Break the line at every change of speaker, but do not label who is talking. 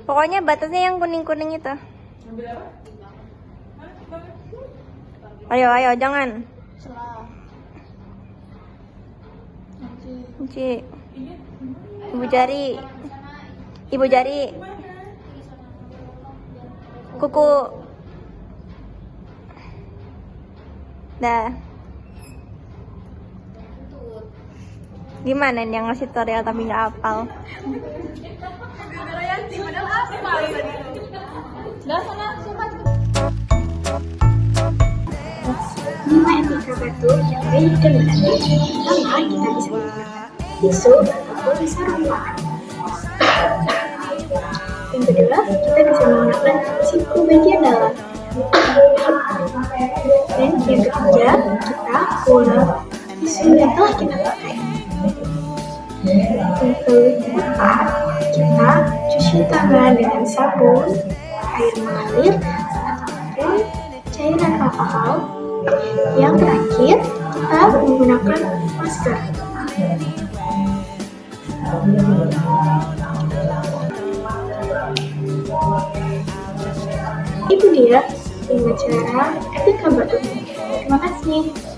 Pokoknya batasnya yang kuning-kuning itu. Ayo, ayo, jangan. Kunci. Ibu jari. Ibu jari. Kuku. Dah. Gimana nih yang ngasih tutorial tapi nggak hafal?
Lima etika batu yang baik dan benar. Pertama, kita bisa menggunakan tisu ataupun sarung tangan. Yang kedua, kita bisa menggunakan siku bagian dalam. Dan yang ketiga, kita ulang tisu yang telah kita pakai. Yang keempat, kita cuci tangan dengan sabun, air mengalir, ataupun cairan alkohol. Yang terakhir, kita menggunakan masker. Itu dia 5 cara etika batu. Terima kasih.